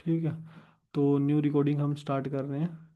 ठीक है, तो न्यू रिकॉर्डिंग हम स्टार्ट कर रहे हैं।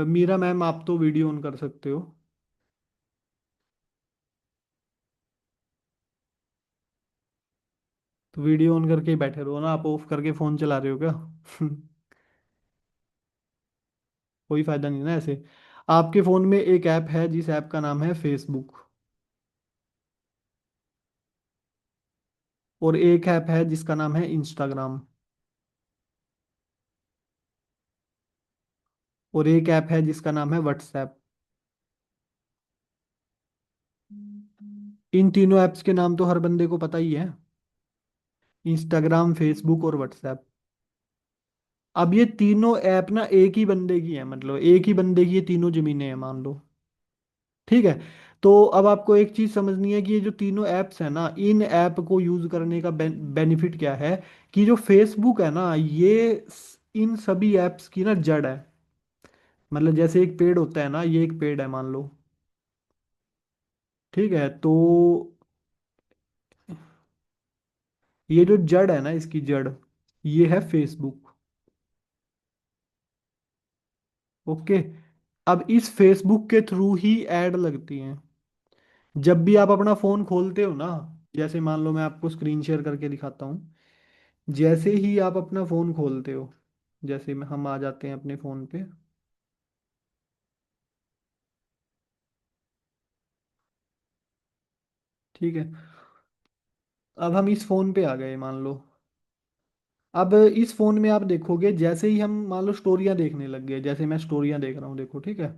मीरा मैम, आप तो वीडियो ऑन कर सकते हो। तो वीडियो ऑन करके ही बैठे रहो ना, आप ऑफ करके फ़ोन चला रहे हो क्या? कोई फायदा नहीं ना ऐसे। आपके फ़ोन में एक ऐप है जिस ऐप का नाम है फेसबुक, और एक ऐप है जिसका नाम है इंस्टाग्राम, और एक ऐप है जिसका नाम है व्हाट्सएप। इन तीनों ऐप्स के नाम तो हर बंदे को पता ही है, इंस्टाग्राम, फेसबुक और व्हाट्सएप। अब ये तीनों ऐप ना एक ही बंदे की है, मतलब एक ही बंदे की ये तीनों जमीनें हैं मान लो। ठीक है, तो अब आपको एक चीज समझनी है कि ये जो तीनों ऐप्स हैं ना, इन ऐप को यूज करने का बेनिफिट क्या है, कि जो फेसबुक है ना, इन सभी ऐप्स की ना जड़ है। मतलब जैसे एक पेड़ होता है ना, ये एक पेड़ है मान लो। ठीक है, तो ये जो जड़ है ना, इसकी जड़, ये है फेसबुक। ओके। अब इस फेसबुक के थ्रू ही ऐड लगती हैं। जब भी आप अपना फोन खोलते हो ना, जैसे मान लो मैं आपको स्क्रीन शेयर करके दिखाता हूँ। जैसे ही आप अपना फोन खोलते हो, जैसे में हम आ जाते हैं अपने फोन पे। ठीक है, अब हम इस फोन पे आ गए मान लो। अब इस फोन में आप देखोगे, जैसे ही हम मान लो स्टोरियां देखने लग गए, जैसे मैं स्टोरियां देख रहा हूँ, देखो ठीक है।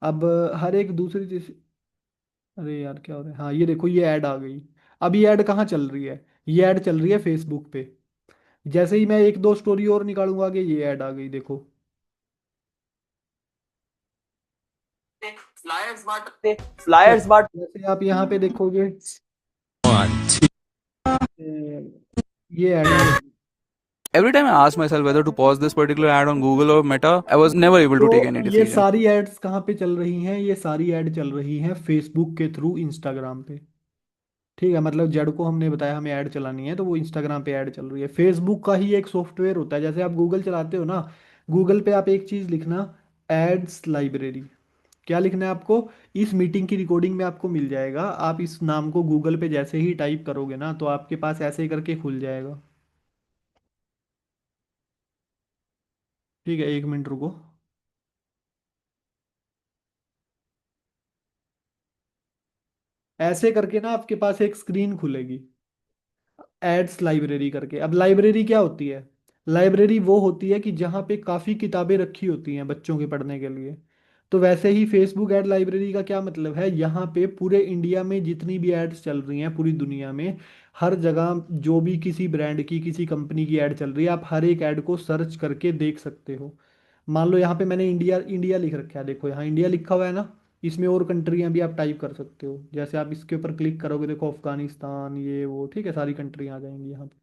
अब हर एक दूसरी चीज, अरे यार क्या हो रहा है, हाँ ये देखो ये ऐड आ गई। अब ये ऐड कहाँ चल रही है? ये ऐड चल रही है फेसबुक पे। जैसे ही मैं एक दो स्टोरी और निकालूंगा कि ये ऐड आ गई, देखो। फ्लायर्स बांटते, ठीक है, फ्लायर्स बांट। जैसे आप यहाँ पे देखोगे, ये ऐड भी लगी। Every time I asked myself whether to pause this particular ad on Google or Meta, I was never able to take तो any ये decision. सारी एड्स कहाँ पे चल रही हैं? ये सारी ऐड चल रही हैं फेसबुक के थ्रू इंस्टाग्राम पे। ठीक है, मतलब जड़ को हमने बताया हमें ऐड चलानी है, तो वो इंस्टाग्राम पे ऐड चल रही है। फेसबुक का ही एक सॉफ्टवेयर होता है, जैसे आप गूगल चलाते हो ना, गूगल पे आप एक चीज़ लिखना, एड्स लाइब्रेरी। क्या लिखना है आपको? इस मीटिंग की रिकॉर्डिंग में आपको मिल जाएगा, आप इस नाम को गूगल पे जैसे ही टाइप करोगे ना, तो आपके पास ऐसे करके खुल जाएगा। ठीक है, एक मिनट रुको। ऐसे करके ना आपके पास एक स्क्रीन खुलेगी, एड्स लाइब्रेरी करके। अब लाइब्रेरी क्या होती है? लाइब्रेरी वो होती है कि जहाँ पे काफ़ी किताबें रखी होती हैं बच्चों के पढ़ने के लिए। तो वैसे ही फेसबुक एड लाइब्रेरी का क्या मतलब है, यहाँ पे पूरे इंडिया में जितनी भी एड्स चल रही हैं पूरी दुनिया में, हर जगह जो भी किसी ब्रांड की किसी कंपनी की ऐड चल रही है, आप हर एक ऐड को सर्च करके देख सकते हो। मान लो यहाँ पे मैंने इंडिया इंडिया लिख रखा है, देखो यहाँ इंडिया लिखा हुआ है ना, इसमें और कंट्रियां भी आप टाइप कर सकते हो। जैसे आप इसके ऊपर क्लिक करोगे, देखो अफगानिस्तान, ये वो, ठीक है, सारी कंट्रियां आ जाएंगी यहाँ पे।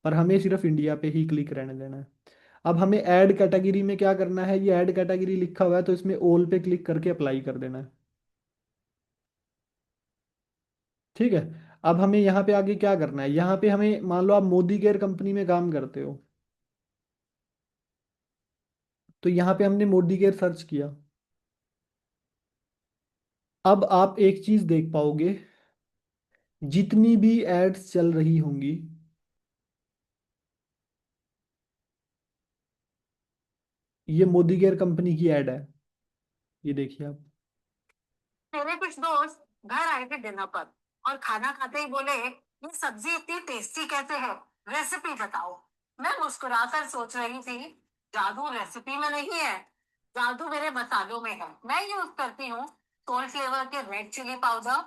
पर हमें सिर्फ इंडिया पे ही क्लिक रहने देना है। अब हमें ऐड कैटेगरी में क्या करना है, ये ऐड कैटेगरी लिखा हुआ है तो इसमें ऑल पे क्लिक करके अप्लाई कर देना है। ठीक है, अब हमें यहाँ पे आगे क्या करना है, यहाँ पे हमें मान लो आप मोदी केयर कंपनी में काम करते हो, तो यहाँ पे हमने मोदी केयर सर्च किया। अब आप एक चीज देख पाओगे, जितनी भी एड्स चल रही होंगी, ये मोदी केयर कंपनी की ऐड है। ये देखिए आप। मेरे कुछ दोस्त घर आए थे डिनर पर और खाना खाते ही बोले, ये सब्जी इतनी टेस्टी कैसे है, रेसिपी बताओ। मैं मुस्कुराकर सोच रही थी, जादू रेसिपी में नहीं है, जादू मेरे मसालों में है। मैं यूज करती हूँ सोल फ्लेवर के रेड चिली पाउडर,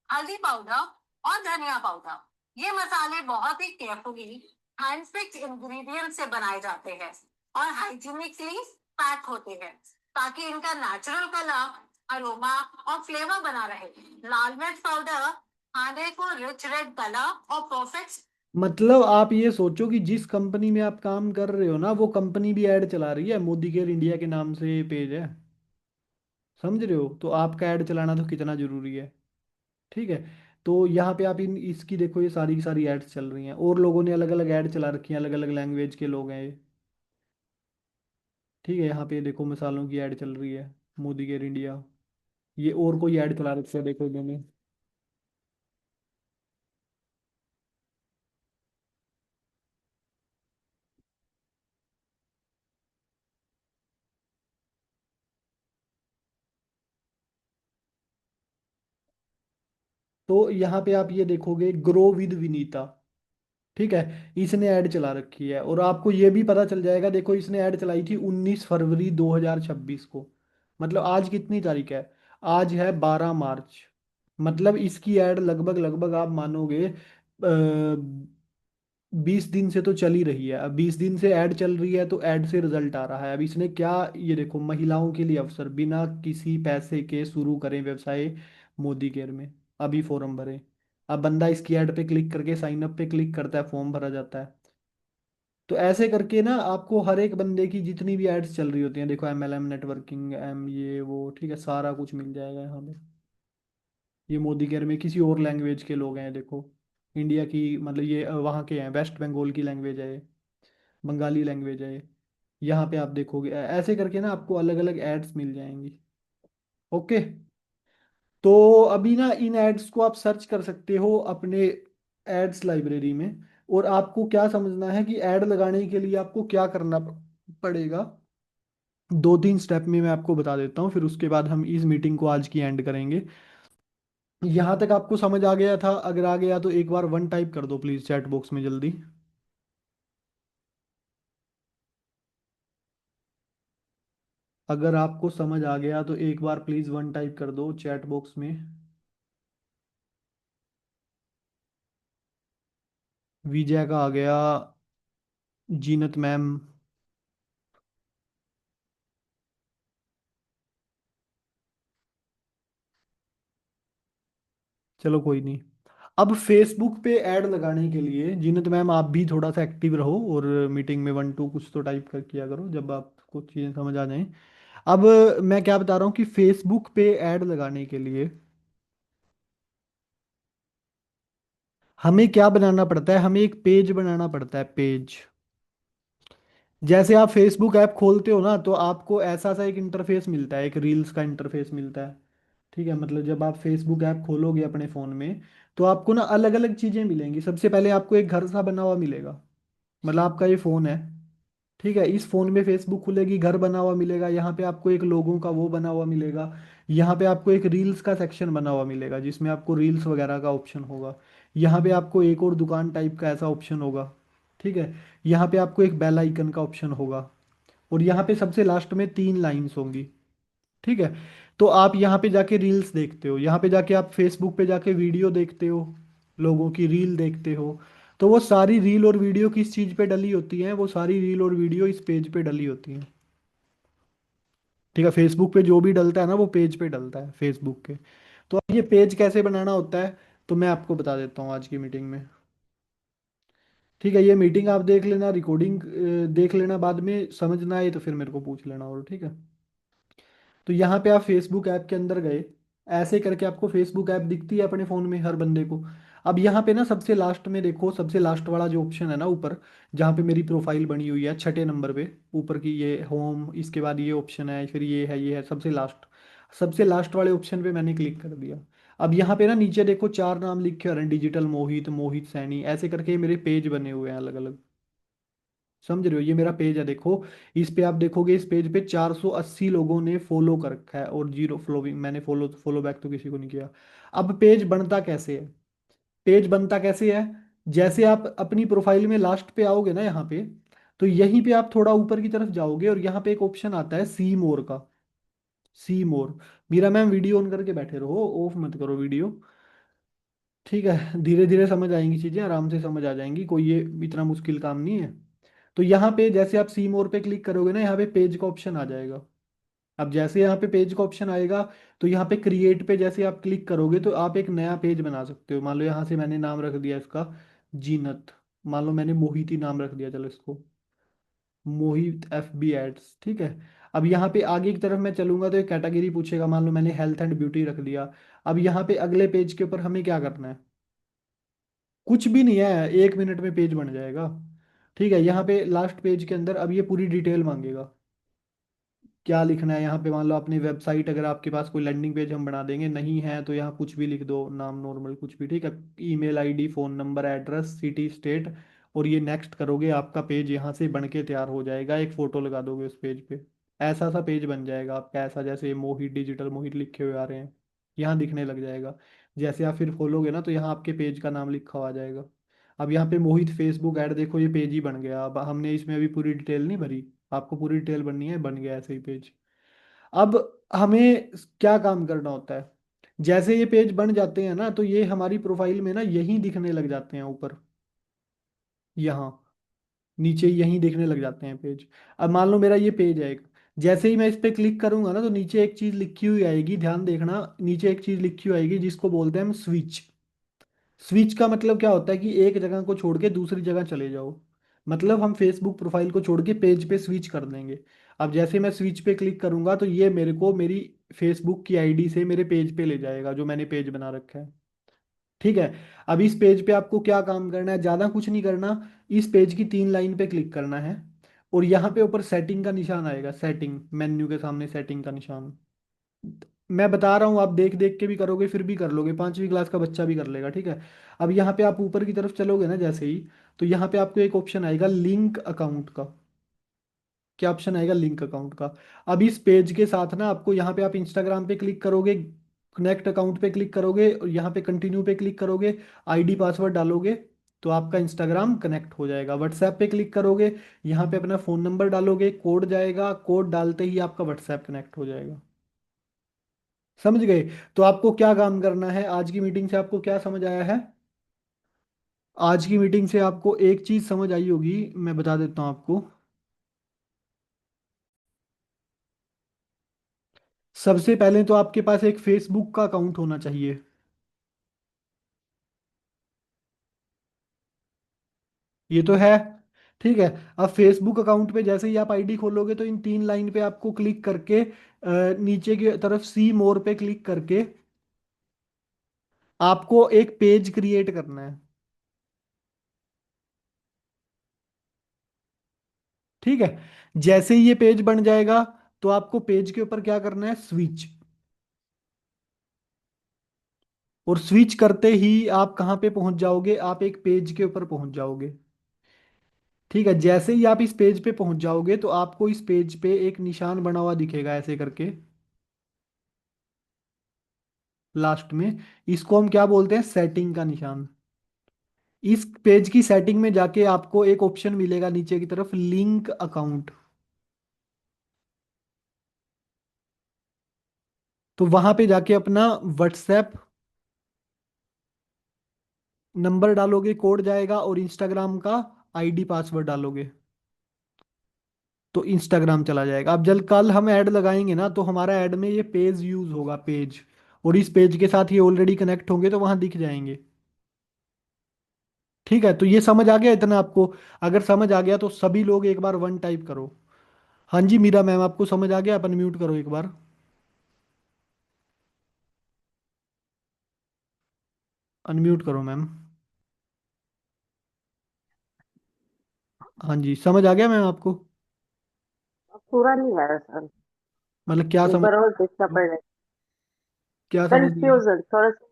हल्दी पाउडर और धनिया पाउडर। ये मसाले बहुत ही केयरफुली हैंडपिक्ड इंग्रेडिएंट से बनाए जाते हैं और हाइजीनिकली पैक होते हैं, ताकि इनका नेचुरल कलर, अरोमा और फ्लेवर बना रहे। लाल मिर्च पाउडर खाने को रिच रेड कलर और परफेक्ट मतलब आप ये सोचो कि जिस कंपनी में आप काम कर रहे हो ना, वो कंपनी भी ऐड चला रही है, मोदी केयर इंडिया के नाम से पेज है। समझ रहे हो? तो आपका ऐड चलाना तो कितना जरूरी है। ठीक है। तो यहाँ पे आप इन इसकी देखो, ये सारी की सारी एड्स चल रही हैं, और लोगों ने अलग अलग ऐड चला रखी हैं, अलग अलग लैंग्वेज के लोग हैं ये। ठीक है, यहाँ पे देखो मिसालों की ऐड चल रही है, मोदी केयर इंडिया। ये और कोई ऐड चला रखी है देखो इन्होंने। तो यहाँ पे आप ये देखोगे, ग्रो विद विनीता। ठीक है, इसने ऐड चला रखी है, और आपको ये भी पता चल जाएगा। देखो, इसने ऐड चलाई थी 19 फरवरी 2026 को। मतलब आज कितनी तारीख है? आज है 12 मार्च। मतलब इसकी ऐड लगभग लगभग आप मानोगे 20 दिन से तो चल ही रही है। अब 20 दिन से ऐड चल रही है, तो ऐड से रिजल्ट आ रहा है। अब इसने क्या, ये देखो, महिलाओं के लिए अवसर, बिना किसी पैसे के शुरू करें व्यवसाय मोदी केयर में, अभी फॉर्म भरें। अब बंदा इसकी ऐड पे क्लिक करके साइन अप पे क्लिक करता है, फॉर्म भरा जाता है। तो ऐसे करके ना आपको हर एक बंदे की जितनी भी एड्स चल रही होती हैं, देखो MLM नेटवर्किंग, एम ये वो, ठीक है, सारा कुछ मिल जाएगा यहाँ पे। ये मोदी केयर में किसी और लैंग्वेज के लोग हैं देखो, इंडिया की, मतलब ये वहाँ के हैं, वेस्ट बंगाल की लैंग्वेज है ये, बंगाली लैंग्वेज है ये। यहाँ पे आप देखोगे ऐसे करके ना आपको अलग अलग एड्स मिल जाएंगी। ओके। तो अभी ना इन एड्स को आप सर्च कर सकते हो अपने एड्स लाइब्रेरी में। और आपको क्या समझना है कि ऐड लगाने के लिए आपको क्या करना पड़ेगा, 2-3 स्टेप में मैं आपको बता देता हूँ, फिर उसके बाद हम इस मीटिंग को आज की एंड करेंगे। यहाँ तक आपको समझ आ गया था? अगर आ गया तो एक बार वन टाइप कर दो प्लीज़ चैट बॉक्स में जल्दी। अगर आपको समझ आ गया तो एक बार प्लीज़ वन टाइप कर दो चैट बॉक्स में। विजय का आ गया, जीनत मैम। चलो कोई नहीं। अब फेसबुक पे ऐड लगाने के लिए जीनत मैम आप भी थोड़ा सा एक्टिव रहो, और मीटिंग में 1-2 कुछ तो टाइप कर किया करो जब आपको चीज़ें समझ आ जाएं। अब मैं क्या बता रहा हूँ कि फेसबुक पे ऐड लगाने के लिए हमें क्या बनाना पड़ता है, हमें एक पेज बनाना पड़ता है, पेज। जैसे आप फेसबुक ऐप खोलते हो ना, तो आपको ऐसा सा एक इंटरफेस मिलता है, एक रील्स का इंटरफेस मिलता है। ठीक है, मतलब जब आप फेसबुक ऐप खोलोगे अपने फ़ोन में, तो आपको ना अलग अलग चीज़ें मिलेंगी। सबसे पहले आपको एक घर सा बना हुआ मिलेगा, मतलब आपका ये फ़ोन है। ठीक है, इस फोन में फेसबुक खुलेगी, घर बना हुआ मिलेगा, यहाँ पे आपको एक लोगों का वो बना हुआ मिलेगा। यहाँ पे आपको एक रील्स का सेक्शन बना हुआ मिलेगा, जिसमें आपको रील्स वगैरह का ऑप्शन होगा। यहाँ पे आपको एक और दुकान टाइप का ऐसा ऑप्शन होगा। ठीक है, यहाँ पे आपको एक बेल आइकन का ऑप्शन होगा, और यहाँ पे सबसे लास्ट में 3 लाइंस होंगी। ठीक है। तो आप यहाँ पे जाके रील्स देखते हो, यहाँ पे जाके आप फेसबुक पे जाके वीडियो देखते हो, लोगों की रील देखते हो। तो वो सारी रील और वीडियो किस चीज़ पे डली होती हैं? वो सारी रील और वीडियो इस पेज पे डली होती हैं। ठीक है, फेसबुक पे जो भी डलता है ना, वो पेज पे डलता है फेसबुक के। तो अब ये पेज कैसे बनाना होता है, तो मैं आपको बता देता हूँ आज की मीटिंग में। ठीक है, ये मीटिंग आप देख लेना, रिकॉर्डिंग देख लेना, बाद में समझ ना आए तो फिर मेरे को पूछ लेना, और ठीक है। तो यहाँ पे आप फेसबुक ऐप के अंदर गए, ऐसे करके आपको फेसबुक ऐप दिखती है अपने फ़ोन में हर बंदे को। अब यहाँ पे ना सबसे लास्ट में देखो, सबसे लास्ट वाला जो ऑप्शन है ना ऊपर, जहाँ पे मेरी प्रोफाइल बनी हुई है, छठे नंबर पे ऊपर की, ये होम, इसके बाद ये ऑप्शन है, फिर ये है, ये है, सबसे लास्ट वाले ऑप्शन पे मैंने क्लिक कर दिया। अब यहाँ पे ना नीचे देखो 4 नाम लिखे हुए हैं, डिजिटल मोहित, मोहित सैनी, ऐसे करके मेरे पेज बने हुए हैं अलग अलग। समझ रहे हो? ये मेरा पेज है देखो। इस पे आप देखोगे, इस पेज पे 480 लोगों ने फॉलो कर रखा है, और 0 फॉलोइंग, मैंने फॉलो फॉलो बैक तो किसी को नहीं किया। अब पेज बनता कैसे है? पेज बनता कैसे है? जैसे आप अपनी प्रोफाइल में लास्ट पे आओगे ना यहाँ पे, तो यहीं पे आप थोड़ा ऊपर की तरफ जाओगे, और यहाँ पे एक ऑप्शन आता है सी मोर का। सी मोर। मीरा मैम वीडियो ऑन करके बैठे रहो, ऑफ मत करो वीडियो। ठीक है, धीरे धीरे समझ आएंगी चीज़ें, आराम से समझ आ जाएंगी, कोई ये इतना मुश्किल काम नहीं है। तो यहाँ पे जैसे आप सी मोर पे क्लिक करोगे ना, यहाँ पे पेज का ऑप्शन आ जाएगा। अब जैसे यहाँ पे पेज का ऑप्शन आएगा, तो यहाँ पे क्रिएट पे जैसे आप क्लिक करोगे, तो आप एक नया पेज बना सकते हो। मान लो यहाँ से मैंने नाम रख दिया इसका जीनत। मान लो मैंने मोहित ही नाम रख दिया, चलो इसको, मोहित FB एड्स, ठीक है। अब यहाँ पे आगे की तरफ मैं चलूंगा तो एक कैटेगरी पूछेगा, मान लो मैंने हेल्थ एंड ब्यूटी रख दिया। अब यहाँ पे अगले पेज के ऊपर हमें क्या करना है? कुछ भी नहीं है, 1 मिनट में पेज बन जाएगा। ठीक है, यहाँ पे लास्ट पेज के अंदर अब ये पूरी डिटेल मांगेगा। क्या लिखना है यहाँ पे? मान लो अपनी वेबसाइट, अगर आपके पास कोई लैंडिंग पेज हम बना देंगे, नहीं है तो यहाँ कुछ भी लिख दो, नाम नॉर्मल कुछ भी, ठीक है। Email ID, phone number, address, city, state, और ये नेक्स्ट करोगे, आपका पेज यहाँ से बन के तैयार हो जाएगा। एक फ़ोटो लगा दोगे उस पेज पे, ऐसा सा पेज बन जाएगा आपका, ऐसा जैसे मोहित डिजिटल मोहित लिखे हुए आ रहे हैं, यहाँ दिखने लग जाएगा। जैसे आप फिर खोलोगे ना तो यहाँ आपके पेज का नाम लिखा हुआ आ जाएगा। अब यहाँ पे मोहित फेसबुक ऐड, देखो ये पेज ही बन गया। अब हमने इसमें अभी पूरी डिटेल नहीं भरी, आपको पूरी डिटेल बननी है, बन गया ऐसे ही पेज। अब हमें क्या काम करना होता है? जैसे ये पेज बन जाते हैं ना, तो ये हमारी प्रोफाइल में ना यहीं दिखने लग जाते हैं ऊपर, यहाँ नीचे यहीं दिखने लग जाते हैं पेज। अब मान लो मेरा ये पेज है एक, जैसे ही मैं इस पे क्लिक करूंगा ना तो नीचे एक चीज लिखी हुई आएगी, ध्यान देखना, नीचे एक चीज लिखी हुई आएगी जिसको बोलते हैं हम स्विच। स्विच का मतलब क्या होता है कि एक जगह को छोड़ के दूसरी जगह चले जाओ। मतलब हम फेसबुक प्रोफाइल को छोड़ के पेज पे स्विच कर देंगे। अब जैसे मैं स्विच पे क्लिक करूंगा तो ये मेरे को मेरी फेसबुक की आईडी से मेरे पेज पे ले जाएगा, जो मैंने पेज बना रखा है। ठीक है। अब इस पेज पे आपको क्या काम करना है? ज़्यादा कुछ नहीं करना। इस पेज की 3 लाइन पे क्लिक करना है, और यहाँ पे ऊपर सेटिंग का निशान आएगा, सेटिंग मेन्यू के सामने सेटिंग का निशान। मैं बता रहा हूँ, आप देख देख के भी करोगे फिर भी कर लोगे, 5वीं क्लास का बच्चा भी कर लेगा, ठीक है। अब यहाँ पे आप ऊपर की तरफ चलोगे ना जैसे ही, तो यहाँ पे आपको एक ऑप्शन आएगा लिंक अकाउंट का। क्या ऑप्शन आएगा? लिंक अकाउंट का। अब इस पेज के साथ ना आपको यहाँ पे, आप इंस्टाग्राम पे क्लिक करोगे, कनेक्ट अकाउंट पे क्लिक करोगे, और यहाँ पे कंटिन्यू पे क्लिक करोगे, आईडी पासवर्ड डालोगे, तो आपका इंस्टाग्राम कनेक्ट हो जाएगा। व्हाट्सएप पे क्लिक करोगे, यहाँ पे अपना फ़ोन नंबर डालोगे, कोड जाएगा, कोड डालते ही आपका व्हाट्सएप कनेक्ट हो जाएगा। समझ गए? तो आपको क्या काम करना है? आज की मीटिंग से आपको क्या समझ आया है? आज की मीटिंग से आपको एक चीज समझ आई होगी, मैं बता देता हूँ आपको। सबसे पहले तो आपके पास एक फेसबुक का अकाउंट होना चाहिए। ये तो है, ठीक है। अब फेसबुक अकाउंट पे जैसे ही आप आईडी खोलोगे तो इन 3 लाइन पे आपको क्लिक करके नीचे की तरफ सी मोर पे क्लिक करके आपको एक पेज क्रिएट करना है। ठीक है। जैसे ही ये पेज बन जाएगा तो आपको पेज के ऊपर क्या करना है? स्विच। और स्विच करते ही आप कहाँ पे पहुंच जाओगे? आप एक पेज के ऊपर पहुंच जाओगे। ठीक है, जैसे ही आप इस पेज पे पहुंच जाओगे तो आपको इस पेज पे एक निशान बना हुआ दिखेगा ऐसे करके, लास्ट में। इसको हम क्या बोलते हैं? सेटिंग का निशान। इस पेज की सेटिंग में जाके आपको एक ऑप्शन मिलेगा नीचे की तरफ, लिंक अकाउंट। तो वहां पे जाके अपना व्हाट्सएप नंबर डालोगे, कोड जाएगा, और इंस्टाग्राम का आईडी पासवर्ड डालोगे, तो इंस्टाग्राम चला जाएगा। अब जब कल हम ऐड लगाएंगे ना तो हमारा ऐड में ये पेज यूज होगा, पेज, और इस पेज के साथ ये ऑलरेडी कनेक्ट होंगे तो वहां दिख जाएंगे। ठीक है, तो ये समझ आ गया इतना आपको? अगर समझ आ गया तो सभी लोग एक बार वन टाइप करो। हाँ जी मीरा मैम, आपको समझ आ गया? अपन म्यूट करो एक बार, अनम्यूट करो मैम। हाँ जी, समझ आ गया मैम आपको? पूरा नहीं आया सर। मतलब क्या एक समझ, बार और देखना पड़ेगा। क्या समझ नहीं आया? कंफ्यूजन थोड़ा सा,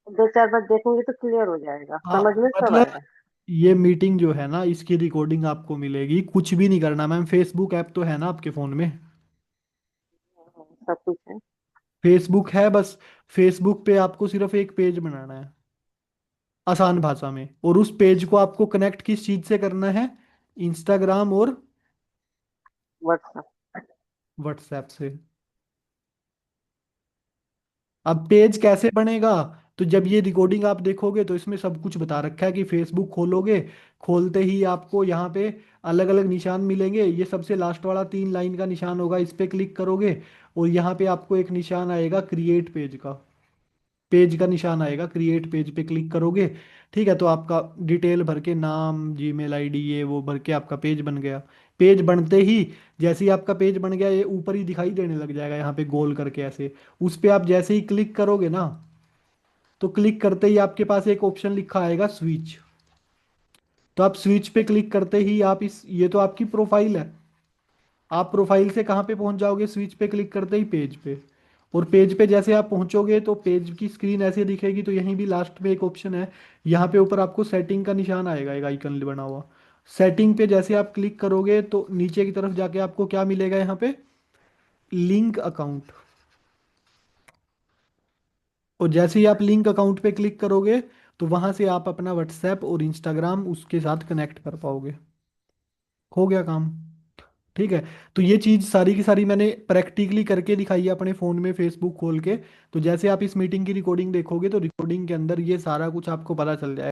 2 4 बार देखूंगी तो क्लियर हो जाएगा, हाँ, समझ में सब मतलब आएगा। ये मीटिंग जो है ना, इसकी रिकॉर्डिंग आपको मिलेगी, कुछ भी नहीं करना मैम। फेसबुक ऐप तो है ना आपके फ़ोन में? सब कुछ है। फेसबुक है बस। फेसबुक पे आपको सिर्फ एक पेज बनाना है, आसान भाषा में, और उस पेज को आपको कनेक्ट किस चीज से करना है? इंस्टाग्राम और व्हाट्सएप। व्हाट्सएप से। अब पेज कैसे बनेगा? तो जब ये रिकॉर्डिंग आप देखोगे तो इसमें सब कुछ बता रखा है कि फेसबुक खोलोगे, खोलते ही आपको यहाँ पे अलग अलग निशान मिलेंगे। ये सबसे लास्ट वाला 3 लाइन का निशान होगा, इस पे क्लिक करोगे, और यहाँ पे आपको एक निशान आएगा क्रिएट पेज का। पेज का निशान आएगा, क्रिएट पेज पे क्लिक करोगे। ठीक है, तो आपका डिटेल भर के, नाम, जीमेल आईडी, ये वो भर के आपका पेज बन गया। पेज बनते ही, जैसे ही आपका पेज बन गया, ये ऊपर ही दिखाई देने लग जाएगा यहाँ पे गोल करके ऐसे। उस पे आप जैसे ही क्लिक करोगे ना, तो क्लिक करते ही आपके पास एक ऑप्शन लिखा आएगा स्विच। तो आप स्विच पे क्लिक करते ही आप इस, ये तो आपकी प्रोफाइल है, आप प्रोफाइल से कहाँ पे पहुंच जाओगे, स्विच पे क्लिक करते ही पेज पे। और पेज पे जैसे आप पहुंचोगे तो पेज की स्क्रीन ऐसे दिखेगी। तो यहीं भी लास्ट में एक ऑप्शन है, यहाँ पे ऊपर आपको सेटिंग का निशान आएगा, एक आइकन बना हुआ। सेटिंग पे जैसे आप क्लिक करोगे तो नीचे की तरफ जाके आपको क्या मिलेगा यहाँ पे, लिंक अकाउंट। और जैसे ही आप लिंक अकाउंट पे क्लिक करोगे, तो वहां से आप अपना व्हाट्सएप और इंस्टाग्राम उसके साथ कनेक्ट कर पाओगे। हो गया काम। ठीक है। तो ये चीज सारी की सारी मैंने प्रैक्टिकली करके दिखाई है अपने फोन में फेसबुक खोल के। तो जैसे आप इस मीटिंग की रिकॉर्डिंग देखोगे तो रिकॉर्डिंग के अंदर ये सारा कुछ आपको पता चल जाएगा।